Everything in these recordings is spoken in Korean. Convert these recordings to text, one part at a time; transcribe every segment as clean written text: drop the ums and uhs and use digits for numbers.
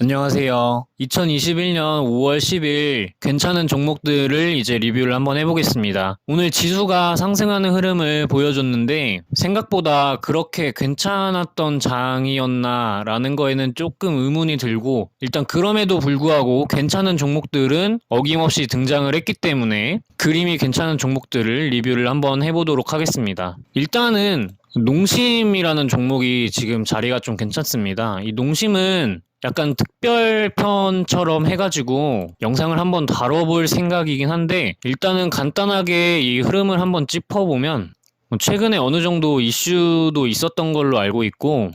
안녕하세요. 2021년 5월 10일 괜찮은 종목들을 이제 리뷰를 한번 해보겠습니다. 오늘 지수가 상승하는 흐름을 보여줬는데 생각보다 그렇게 괜찮았던 장이었나 라는 거에는 조금 의문이 들고, 일단 그럼에도 불구하고 괜찮은 종목들은 어김없이 등장을 했기 때문에 그림이 괜찮은 종목들을 리뷰를 한번 해보도록 하겠습니다. 일단은 농심이라는 종목이 지금 자리가 좀 괜찮습니다. 이 농심은 약간 특별편처럼 해가지고 영상을 한번 다뤄볼 생각이긴 한데, 일단은 간단하게 이 흐름을 한번 짚어보면 최근에 어느 정도 이슈도 있었던 걸로 알고 있고,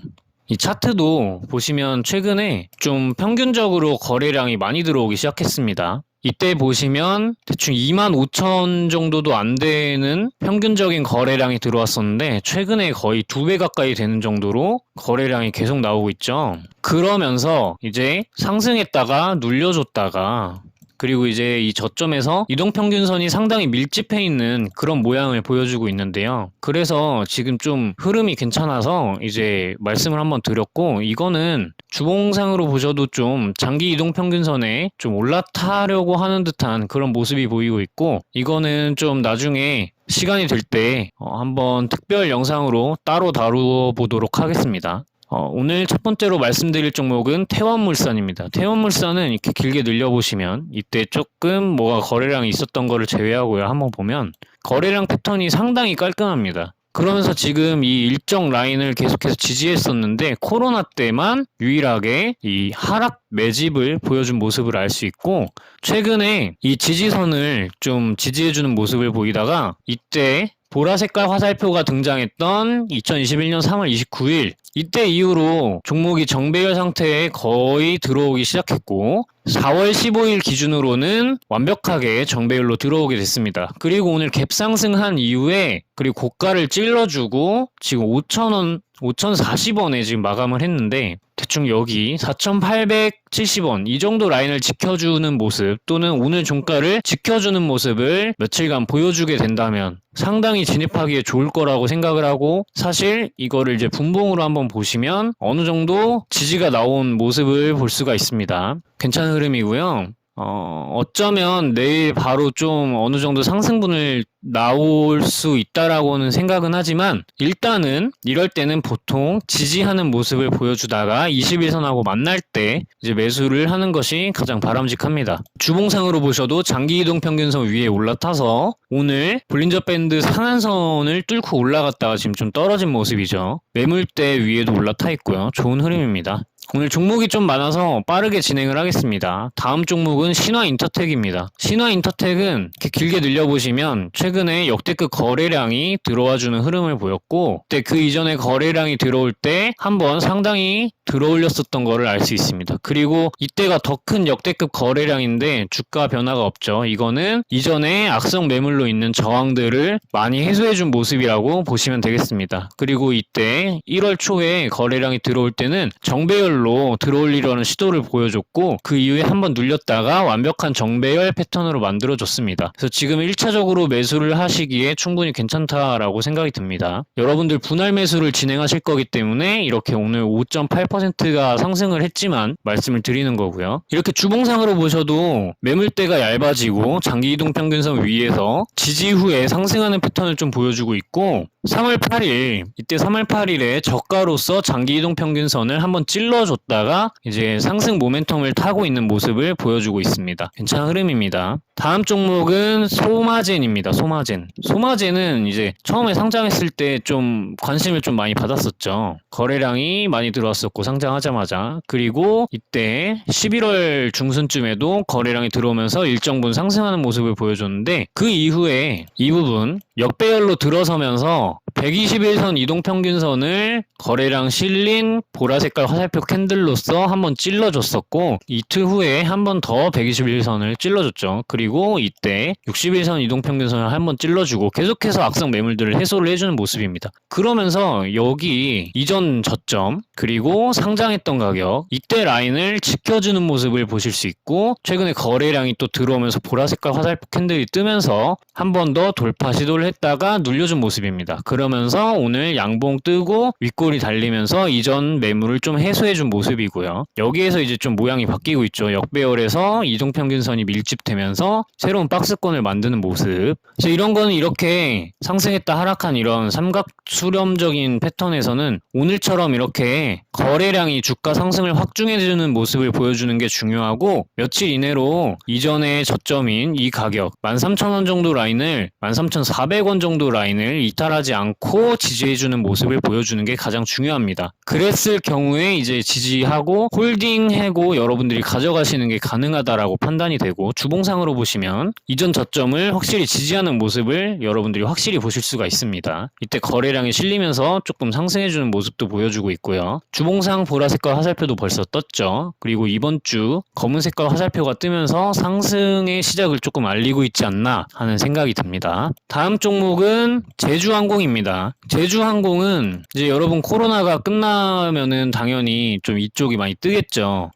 이 차트도 보시면 최근에 좀 평균적으로 거래량이 많이 들어오기 시작했습니다. 이때 보시면 대충 25,000 정도도 안 되는 평균적인 거래량이 들어왔었는데 최근에 거의 2배 가까이 되는 정도로 거래량이 계속 나오고 있죠. 그러면서 이제 상승했다가 눌려줬다가, 그리고 이제 이 저점에서 이동평균선이 상당히 밀집해 있는 그런 모양을 보여주고 있는데요. 그래서 지금 좀 흐름이 괜찮아서 이제 말씀을 한번 드렸고, 이거는 주봉상으로 보셔도 좀 장기 이동평균선에 좀 올라타려고 하는 듯한 그런 모습이 보이고 있고, 이거는 좀 나중에 시간이 될 때 한번 특별 영상으로 따로 다루어 보도록 하겠습니다. 오늘 첫 번째로 말씀드릴 종목은 태원물산입니다. 태원물산은 이렇게 길게 늘려보시면 이때 조금 뭐가 거래량이 있었던 거를 제외하고요, 한번 보면 거래량 패턴이 상당히 깔끔합니다. 그러면서 지금 이 일정 라인을 계속해서 지지했었는데 코로나 때만 유일하게 이 하락 매집을 보여준 모습을 알 수 있고, 최근에 이 지지선을 좀 지지해주는 모습을 보이다가 이때 보라 색깔 화살표가 등장했던 2021년 3월 29일, 이때 이후로 종목이 정배열 상태에 거의 들어오기 시작했고 4월 15일 기준으로는 완벽하게 정배열로 들어오게 됐습니다. 그리고 오늘 갭 상승한 이후에 그리고 고가를 찔러주고 지금 5,000원, 5,040원에 지금 마감을 했는데 대충 여기 4,870원 이 정도 라인을 지켜주는 모습, 또는 오늘 종가를 지켜주는 모습을 며칠간 보여주게 된다면 상당히 진입하기에 좋을 거라고 생각을 하고, 사실 이거를 이제 분봉으로 한번 보시면 어느 정도 지지가 나온 모습을 볼 수가 있습니다. 괜찮은 흐름이고요. 어쩌면 내일 바로 좀 어느 정도 상승분을 나올 수 있다라고는 생각은 하지만, 일단은 이럴 때는 보통 지지하는 모습을 보여주다가 21선하고 만날 때 이제 매수를 하는 것이 가장 바람직합니다. 주봉상으로 보셔도 장기 이동 평균선 위에 올라타서 오늘 볼린저 밴드 상한선을 뚫고 올라갔다가 지금 좀 떨어진 모습이죠. 매물대 위에도 올라타 있고요. 좋은 흐름입니다. 오늘 종목이 좀 많아서 빠르게 진행을 하겠습니다. 다음 종목은 신화인터텍입니다. 신화인터텍은 이렇게 길게 늘려보시면 최근에 역대급 거래량이 들어와주는 흐름을 보였고, 그때 그 이전에 거래량이 들어올 때 한번 상당히 들어올렸었던 거를 알 수 있습니다. 그리고 이때가 더 큰 역대급 거래량인데 주가 변화가 없죠. 이거는 이전에 악성 매물로 있는 저항들을 많이 해소해준 모습이라고 보시면 되겠습니다. 그리고 이때 1월 초에 거래량이 들어올 때는 정배열로 들어올리려는 시도를 보여줬고, 그 이후에 한번 눌렸다가 완벽한 정배열 패턴으로 만들어줬습니다. 그래서 지금 1차적으로 매수를 하시기에 충분히 괜찮다라고 생각이 듭니다. 여러분들 분할 매수를 진행하실 거기 때문에 이렇게 오늘 5.8%가 상승을 했지만 말씀을 드리는 거고요. 이렇게 주봉상으로 보셔도 매물대가 얇아지고 장기 이동 평균선 위에서 지지 후에 상승하는 패턴을 좀 보여주고 있고, 3월 8일, 이때 3월 8일에 저가로서 장기 이동 평균선을 한번 찔러줬다가 이제 상승 모멘텀을 타고 있는 모습을 보여주고 있습니다. 괜찮은 흐름입니다. 다음 종목은 소마젠입니다. 소마젠은 이제 처음에 상장했을 때 좀 관심을 좀 많이 받았었죠. 거래량이 많이 들어왔었고 상장하자마자, 그리고 이때 11월 중순쯤에도 거래량이 들어오면서 일정 부분 상승하는 모습을 보여줬는데, 그 이후에 이 부분 역배열로 들어서면서 121선 이동평균선을 거래량 실린 보라색깔 화살표 캔들로서 한번 찔러줬었고, 이틀 후에 한 번 더 121선을 찔러줬죠. 그리고 이때 61선 이동평균선을 한번 찔러주고 계속해서 악성 매물들을 해소를 해주는 모습입니다. 그러면서 여기 이전 저점 그리고 상장했던 가격, 이때 라인을 지켜주는 모습을 보실 수 있고, 최근에 거래량이 또 들어오면서 보라색깔 화살표 캔들이 뜨면서 한 번 더 돌파 시도를 했다가 눌려준 모습입니다. 그러면 그러면서 오늘 양봉 뜨고 윗골이 달리면서 이전 매물을 좀 해소해준 모습이고요. 여기에서 이제 좀 모양이 바뀌고 있죠. 역배열에서 이동평균선이 밀집되면서 새로운 박스권을 만드는 모습. 그래서 이런 거는 이렇게 상승했다 하락한 이런 삼각 수렴적인 패턴에서는 오늘처럼 이렇게 거래량이 주가 상승을 확증해주는 모습을 보여주는 게 중요하고, 며칠 이내로 이전의 저점인 이 가격 13,000원 정도 라인을 13,400원 정도 라인을 이탈하지 않고 지지해주는 모습을 보여주는 게 가장 중요합니다. 그랬을 경우에 이제 지지하고 홀딩하고 여러분들이 가져가시는 게 가능하다라고 판단이 되고, 주봉상으로 보시면 이전 저점을 확실히 지지하는 모습을 여러분들이 확실히 보실 수가 있습니다. 이때 거래량이 실리면서 조금 상승해주는 모습도 보여주고 있고요. 주봉상 보라색깔 화살표도 벌써 떴죠. 그리고 이번 주 검은색깔 화살표가 뜨면서 상승의 시작을 조금 알리고 있지 않나 하는 생각이 듭니다. 다음 종목은 제주항공입니다. 제주항공은 이제 여러분 코로나가 끝나면은 당연히 좀 이쪽이 많이 뜨겠죠.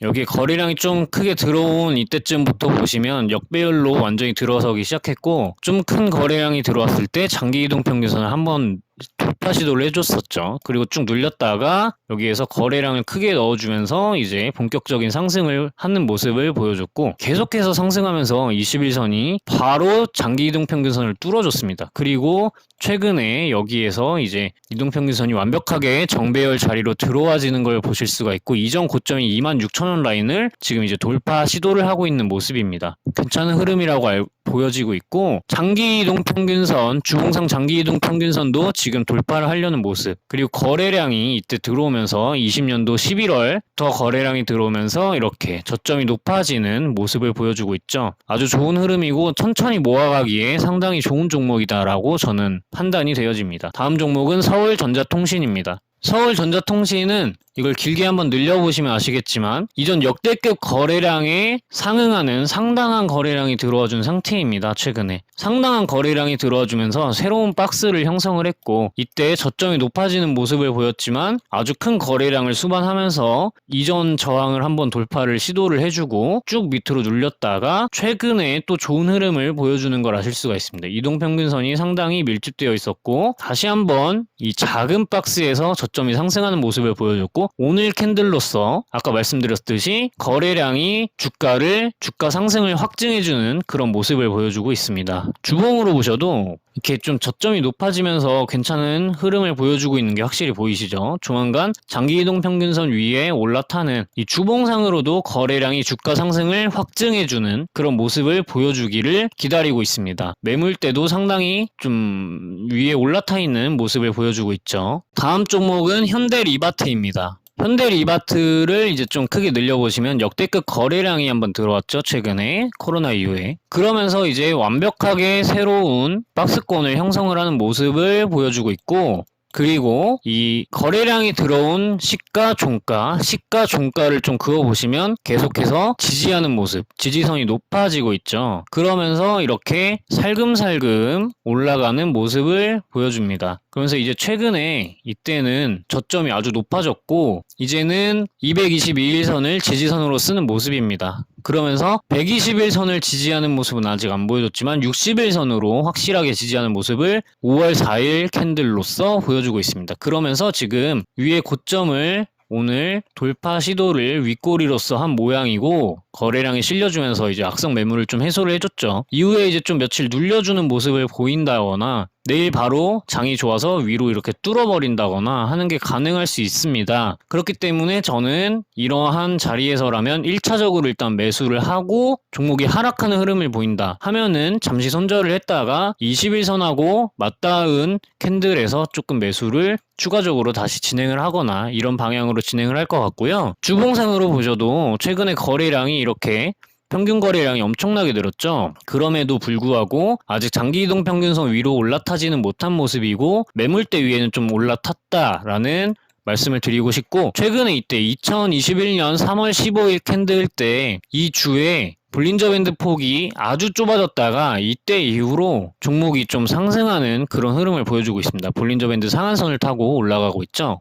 여기 거래량이 좀 크게 들어온 이때쯤부터 보시면 역배열로 완전히 들어서기 시작했고, 좀 큰 거래량이 들어왔을 때 장기이동평균선을 한번 돌파 시도를 해줬었죠. 그리고 쭉 눌렸다가 여기에서 거래량을 크게 넣어주면서 이제 본격적인 상승을 하는 모습을 보여줬고, 계속해서 상승하면서 21선이 바로 장기 이동평균선을 뚫어줬습니다. 그리고 최근에 여기에서 이제 이동평균선이 완벽하게 정배열 자리로 들어와지는 걸 보실 수가 있고, 이전 고점이 26,000원 라인을 지금 이제 돌파 시도를 하고 있는 모습입니다. 괜찮은 흐름이라고 보여지고 있고, 장기 이동평균선, 주봉상 장기 이동평균선도 지금 돌파를 하려는 모습. 그리고 거래량이 이때 들어오면서 20년도 11월부터 거래량이 들어오면서 이렇게 저점이 높아지는 모습을 보여주고 있죠. 아주 좋은 흐름이고 천천히 모아가기에 상당히 좋은 종목이다라고 저는 판단이 되어집니다. 다음 종목은 서울전자통신입니다. 서울전자통신은 이걸 길게 한번 늘려보시면 아시겠지만 이전 역대급 거래량에 상응하는 상당한 거래량이 들어와준 상태입니다. 최근에 상당한 거래량이 들어와주면서 새로운 박스를 형성을 했고, 이때 저점이 높아지는 모습을 보였지만 아주 큰 거래량을 수반하면서 이전 저항을 한번 돌파를 시도를 해주고 쭉 밑으로 눌렸다가 최근에 또 좋은 흐름을 보여주는 걸 아실 수가 있습니다. 이동평균선이 상당히 밀집되어 있었고, 다시 한번 이 작은 박스에서 저점이 상승하는 모습을 보여줬고, 오늘 캔들로서 아까 말씀드렸듯이 거래량이 주가 상승을 확증해주는 그런 모습을 보여주고 있습니다. 주봉으로 보셔도 이렇게 좀 저점이 높아지면서 괜찮은 흐름을 보여주고 있는 게 확실히 보이시죠? 조만간 장기이동평균선 위에 올라타는 이 주봉상으로도 거래량이 주가 상승을 확증해주는 그런 모습을 보여주기를 기다리고 있습니다. 매물대도 상당히 좀 위에 올라타 있는 모습을 보여주고 있죠. 다음 종목은 현대리바트입니다. 현대리바트를 이제 좀 크게 늘려보시면 역대급 거래량이 한번 들어왔죠, 최근에 코로나 이후에. 그러면서 이제 완벽하게 새로운 박스권을 형성을 하는 모습을 보여주고 있고, 그리고 이 거래량이 들어온 시가 종가를 좀 그어보시면 계속해서 지지하는 모습, 지지선이 높아지고 있죠. 그러면서 이렇게 살금살금 올라가는 모습을 보여줍니다. 그러면서 이제 최근에 이때는 저점이 아주 높아졌고 이제는 222일선을 지지선으로 쓰는 모습입니다. 그러면서 121선을 지지하는 모습은 아직 안 보여줬지만 60일선으로 확실하게 지지하는 모습을 5월 4일 캔들로서 보여주고 있습니다. 그러면서 지금 위에 고점을 오늘 돌파 시도를 윗꼬리로서 한 모양이고, 거래량이 실려주면서 이제 악성 매물을 좀 해소를 해줬죠. 이후에 이제 좀 며칠 눌려주는 모습을 보인다거나 내일 바로 장이 좋아서 위로 이렇게 뚫어버린다거나 하는 게 가능할 수 있습니다. 그렇기 때문에 저는 이러한 자리에서라면 1차적으로 일단 매수를 하고 종목이 하락하는 흐름을 보인다 하면은 잠시 손절을 했다가 20일선하고 맞닿은 캔들에서 조금 매수를 추가적으로 다시 진행을 하거나 이런 방향으로 진행을 할 것 같고요. 주봉상으로 보셔도 최근에 거래량이 이렇게 평균 거래량이 엄청나게 늘었죠. 그럼에도 불구하고 아직 장기이동 평균선 위로 올라타지는 못한 모습이고 매물대 위에는 좀 올라탔다라는 말씀을 드리고 싶고, 최근에 이때 2021년 3월 15일 캔들 때 이 주에 볼린저 밴드 폭이 아주 좁아졌다가 이때 이후로 종목이 좀 상승하는 그런 흐름을 보여주고 있습니다. 볼린저 밴드 상한선을 타고 올라가고 있죠.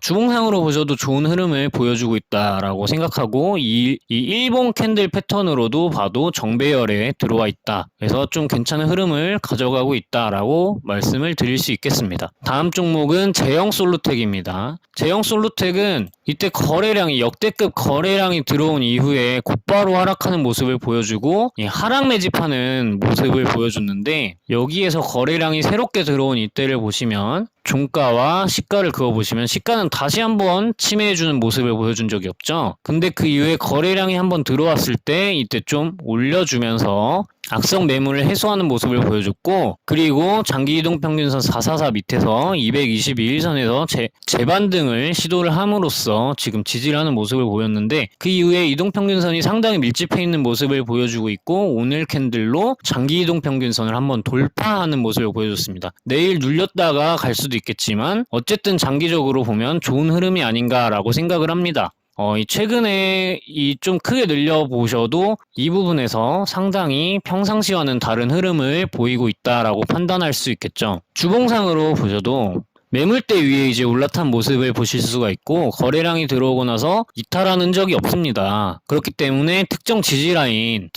주봉상으로 보셔도 좋은 흐름을 보여주고 있다라고 생각하고 이 일본 캔들 패턴으로도 봐도 정배열에 들어와 있다. 그래서 좀 괜찮은 흐름을 가져가고 있다라고 말씀을 드릴 수 있겠습니다. 다음 종목은 제형 솔루텍입니다. 제형 솔루텍은 이때 거래량이 역대급 거래량이 들어온 이후에 곧바로 하락하는 모습을 보여주고 하락 매집하는 모습을 보여줬는데 여기에서 거래량이 새롭게 들어온 이때를 보시면 종가와 시가를 그어보시면 시가는 다시 한번 침해해주는 모습을 보여준 적이 없죠. 근데 그 이후에 거래량이 한번 들어왔을 때 이때 좀 올려주면서 악성 매물을 해소하는 모습을 보여줬고 그리고 장기이동평균선 444 밑에서 222일선에서 재반등을 시도를 함으로써 지금 지지를 하는 모습을 보였는데 그 이후에 이동평균선이 상당히 밀집해 있는 모습을 보여주고 있고 오늘 캔들로 장기이동평균선을 한번 돌파하는 모습을 보여줬습니다. 내일 눌렸다가 갈 수도 있겠지만 어쨌든 장기적으로 보면 좋은 흐름이 아닌가라고 생각을 합니다. 최근에 좀 크게 늘려보셔도 이 부분에서 상당히 평상시와는 다른 흐름을 보이고 있다라고 판단할 수 있겠죠. 주봉상으로 보셔도 매물대 위에 이제 올라탄 모습을 보실 수가 있고 거래량이 들어오고 나서 이탈하는 흔적이 없습니다. 그렇기 때문에 특정 지지라인인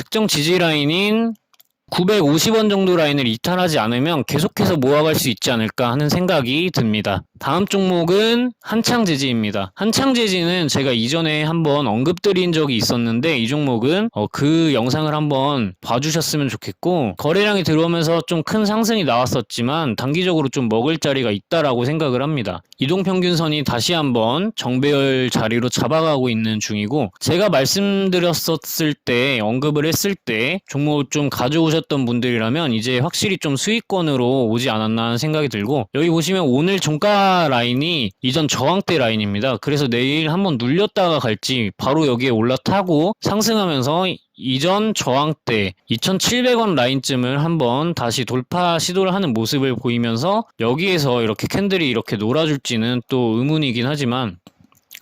950원 정도 라인을 이탈하지 않으면 계속해서 모아갈 수 있지 않을까 하는 생각이 듭니다. 다음 종목은 한창제지입니다. 한창제지는 제가 이전에 한번 언급드린 적이 있었는데 이 종목은 그 영상을 한번 봐주셨으면 좋겠고 거래량이 들어오면서 좀 큰 상승이 나왔었지만 단기적으로 좀 먹을 자리가 있다라고 생각을 합니다. 이동평균선이 다시 한번 정배열 자리로 잡아가고 있는 중이고 제가 말씀드렸었을 때 언급을 했을 때 종목을 좀 가져오셨던 분들이라면 이제 확실히 좀 수익권으로 오지 않았나 하는 생각이 들고 여기 보시면 오늘 종가 라인이 이전 저항대 라인입니다. 그래서 내일 한번 눌렸다가 갈지 바로 여기에 올라타고 상승하면서 이전 저항대 2,700원 라인쯤을 한번 다시 돌파 시도를 하는 모습을 보이면서 여기에서 이렇게 캔들이 이렇게 놀아줄지는 또 의문이긴 하지만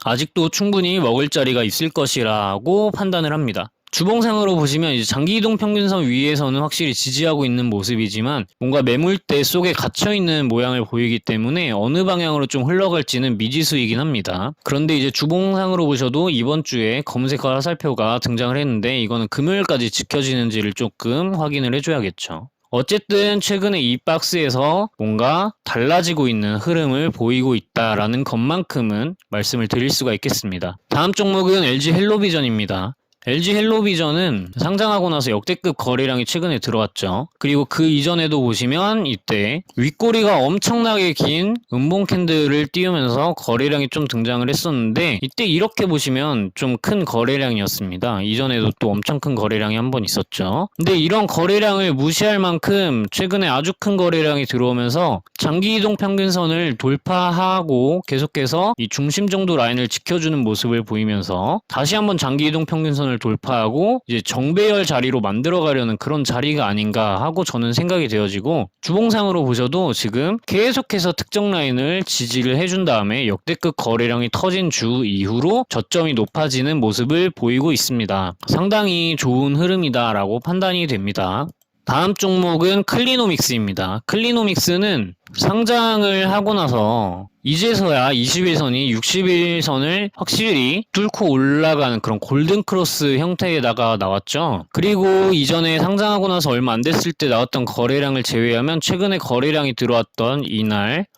아직도 충분히 먹을 자리가 있을 것이라고 판단을 합니다. 주봉상으로 보시면 이제 장기이동평균선 위에서는 확실히 지지하고 있는 모습이지만 뭔가 매물대 속에 갇혀있는 모양을 보이기 때문에 어느 방향으로 좀 흘러갈지는 미지수이긴 합니다. 그런데 이제 주봉상으로 보셔도 이번 주에 검은색 화살표가 등장을 했는데 이거는 금요일까지 지켜지는지를 조금 확인을 해줘야겠죠. 어쨌든 최근에 이 박스에서 뭔가 달라지고 있는 흐름을 보이고 있다라는 것만큼은 말씀을 드릴 수가 있겠습니다. 다음 종목은 LG 헬로비전입니다. LG 헬로비전은 상장하고 나서 역대급 거래량이 최근에 들어왔죠. 그리고 그 이전에도 보시면 이때 윗꼬리가 엄청나게 긴 음봉 캔들을 띄우면서 거래량이 좀 등장을 했었는데 이때 이렇게 보시면 좀 큰 거래량이었습니다. 이전에도 또 엄청 큰 거래량이 한 번 있었죠. 근데 이런 거래량을 무시할 만큼 최근에 아주 큰 거래량이 들어오면서 장기이동 평균선을 돌파하고 계속해서 이 중심 정도 라인을 지켜주는 모습을 보이면서 다시 한번 장기이동 평균선을 돌파하고 이제 정배열 자리로 만들어가려는 그런 자리가 아닌가 하고 저는 생각이 되어지고 주봉상으로 보셔도 지금 계속해서 특정 라인을 지지를 해준 다음에 역대급 거래량이 터진 주 이후로 저점이 높아지는 모습을 보이고 있습니다. 상당히 좋은 흐름이다라고 판단이 됩니다. 다음 종목은 클리노믹스입니다. 클리노믹스는 상장을 하고 나서 이제서야 21선이 61선을 확실히 뚫고 올라가는 그런 골든크로스 형태에다가 나왔죠. 그리고 이전에 상장하고 나서 얼마 안 됐을 때 나왔던 거래량을 제외하면 최근에 거래량이 들어왔던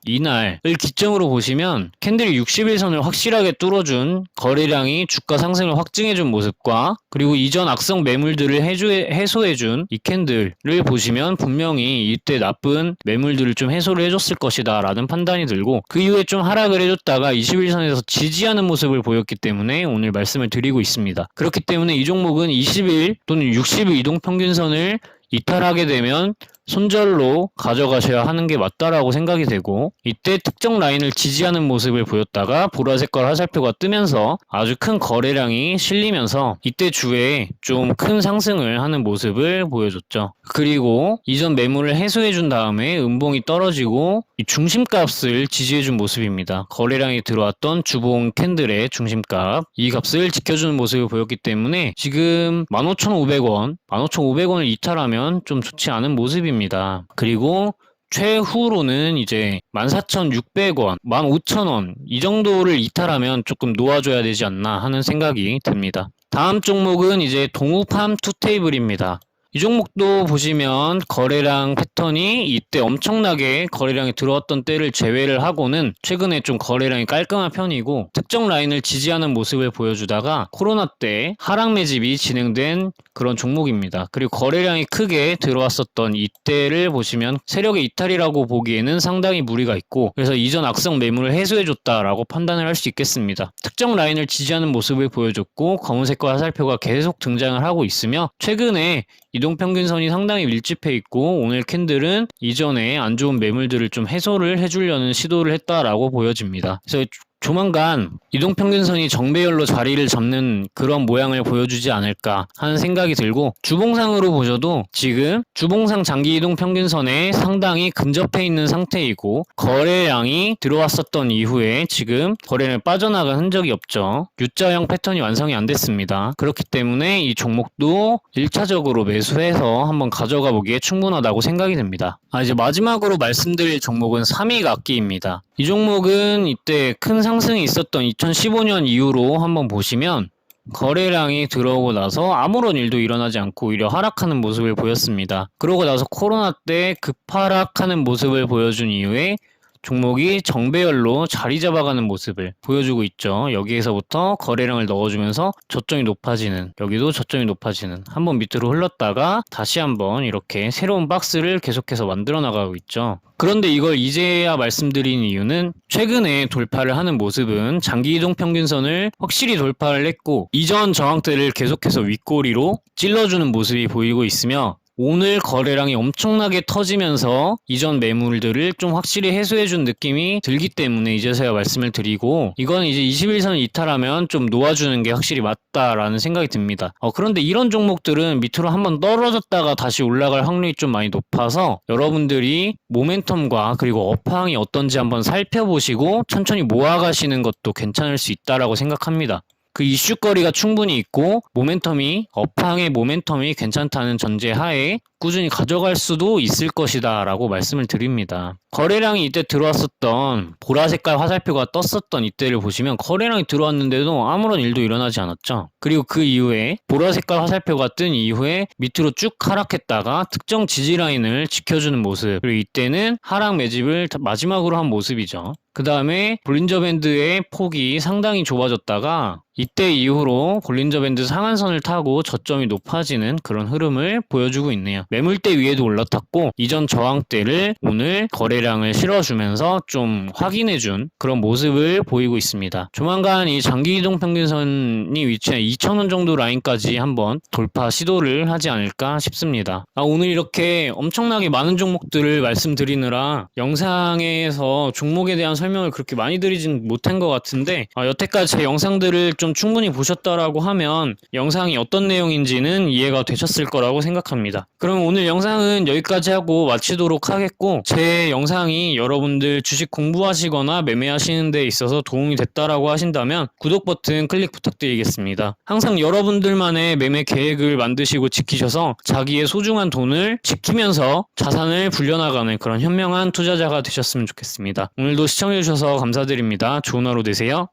이날을 기점으로 보시면 캔들이 61선을 확실하게 뚫어준 거래량이 주가 상승을 확증해준 모습과 그리고 이전 악성 매물들을 해소해준 이 캔들을 보시면 분명히 이때 나쁜 매물들을 좀 해소를 해줬을 것이다 라는 판단이 들고 그 이후에 좀 하락을 해줬다가 21선에서 지지하는 모습을 보였기 때문에 오늘 말씀을 드리고 있습니다. 그렇기 때문에 이 종목은 20일 또는 60일 이동평균선을 이탈하게 되면 손절로 가져가셔야 하는 게 맞다라고 생각이 되고, 이때 특정 라인을 지지하는 모습을 보였다가 보라색깔 화살표가 뜨면서 아주 큰 거래량이 실리면서 이때 주에 좀 큰 상승을 하는 모습을 보여줬죠. 그리고 이전 매물을 해소해준 다음에 음봉이 떨어지고 이 중심값을 지지해준 모습입니다. 거래량이 들어왔던 주봉 캔들의 중심값, 이 값을 지켜주는 모습을 보였기 때문에 지금 15,500원, 15,500원을 이탈하면 좀 좋지 않은 모습입니다. 그리고 최후로는 이제 14,600원, 15,000원 이 정도를 이탈하면 조금 놓아줘야 되지 않나 하는 생각이 듭니다. 다음 종목은 이제 동우팜 투테이블입니다. 이 종목도 보시면 거래량 패턴이 이때 엄청나게 거래량이 들어왔던 때를 제외를 하고는 최근에 좀 거래량이 깔끔한 편이고 특정 라인을 지지하는 모습을 보여주다가 코로나 때 하락 매집이 진행된 그런 종목입니다. 그리고 거래량이 크게 들어왔었던 이때를 보시면 세력의 이탈이라고 보기에는 상당히 무리가 있고, 그래서 이전 악성 매물을 해소해줬다라고 판단을 할 수 있겠습니다. 특정 라인을 지지하는 모습을 보여줬고 검은색과 화살표가 계속 등장을 하고 있으며 최근에 이동평균선이 상당히 밀집해 있고 오늘 캔들은 이전에 안 좋은 매물들을 좀 해소를 해주려는 시도를 했다라고 보여집니다. 그래서 조만간 이동평균선이 정배열로 자리를 잡는 그런 모양을 보여주지 않을까 하는 생각이 들고, 주봉상으로 보셔도 지금 주봉상 장기 이동평균선에 상당히 근접해 있는 상태이고 거래량이 들어왔었던 이후에 지금 거래는 빠져나간 흔적이 없죠. U자형 패턴이 완성이 안 됐습니다. 그렇기 때문에 이 종목도 1차적으로 매수해서 한번 가져가 보기에 충분하다고 생각이 듭니다. 이제 마지막으로 말씀드릴 종목은 삼익악기입니다. 이 종목은 이때 큰 상승이 있었던 2015년 이후로 한번 보시면 거래량이 들어오고 나서 아무런 일도 일어나지 않고 오히려 하락하는 모습을 보였습니다. 그러고 나서 코로나 때 급하락하는 모습을 보여준 이후에 종목이 정배열로 자리 잡아가는 모습을 보여주고 있죠. 여기에서부터 거래량을 넣어주면서 저점이 높아지는, 여기도 저점이 높아지는, 한번 밑으로 흘렀다가 다시 한번 이렇게 새로운 박스를 계속해서 만들어 나가고 있죠. 그런데 이걸 이제야 말씀드린 이유는 최근에 돌파를 하는 모습은 장기 이동 평균선을 확실히 돌파를 했고 이전 저항대를 계속해서 윗꼬리로 찔러주는 모습이 보이고 있으며, 오늘 거래량이 엄청나게 터지면서 이전 매물들을 좀 확실히 해소해준 느낌이 들기 때문에 이제서야 말씀을 드리고, 이건 이제 21선 이탈하면 좀 놓아주는 게 확실히 맞다라는 생각이 듭니다. 그런데 이런 종목들은 밑으로 한번 떨어졌다가 다시 올라갈 확률이 좀 많이 높아서 여러분들이 모멘텀과 그리고 업황이 어떤지 한번 살펴보시고 천천히 모아가시는 것도 괜찮을 수 있다라고 생각합니다. 그 이슈거리가 충분히 있고 업황의 모멘텀이 괜찮다는 전제 하에 꾸준히 가져갈 수도 있을 것이다 라고 말씀을 드립니다. 거래량이 이때 들어왔었던 보라색깔 화살표가 떴었던 이때를 보시면 거래량이 들어왔는데도 아무런 일도 일어나지 않았죠. 그리고 그 이후에 보라색깔 화살표가 뜬 이후에 밑으로 쭉 하락했다가 특정 지지라인을 지켜주는 모습, 그리고 이때는 하락 매집을 마지막으로 한 모습이죠. 그 다음에 볼린저 밴드의 폭이 상당히 좁아졌다가 이때 이후로 볼린저 밴드 상한선을 타고 저점이 높아지는 그런 흐름을 보여주고 있네요. 매물대 위에도 올라탔고 이전 저항대를 오늘 거래량을 실어주면서 좀 확인해준 그런 모습을 보이고 있습니다. 조만간 이 장기 이동 평균선이 위치한 2,000원 정도 라인까지 한번 돌파 시도를 하지 않을까 싶습니다. 오늘 이렇게 엄청나게 많은 종목들을 말씀드리느라 영상에서 종목에 대한 설명을 그렇게 많이 드리진 못한 것 같은데, 여태까지 제 영상들을 좀 충분히 보셨다라고 하면 영상이 어떤 내용인지는 이해가 되셨을 거라고 생각합니다. 그럼 오늘 영상은 여기까지 하고 마치도록 하겠고, 제 영상이 여러분들 주식 공부하시거나 매매하시는 데 있어서 도움이 됐다라고 하신다면 구독 버튼 클릭 부탁드리겠습니다. 항상 여러분들만의 매매 계획을 만드시고 지키셔서 자기의 소중한 돈을 지키면서 자산을 불려나가는 그런 현명한 투자자가 되셨으면 좋겠습니다. 오늘도 시청해주셔서 감사드립니다. 좋은 하루 되세요.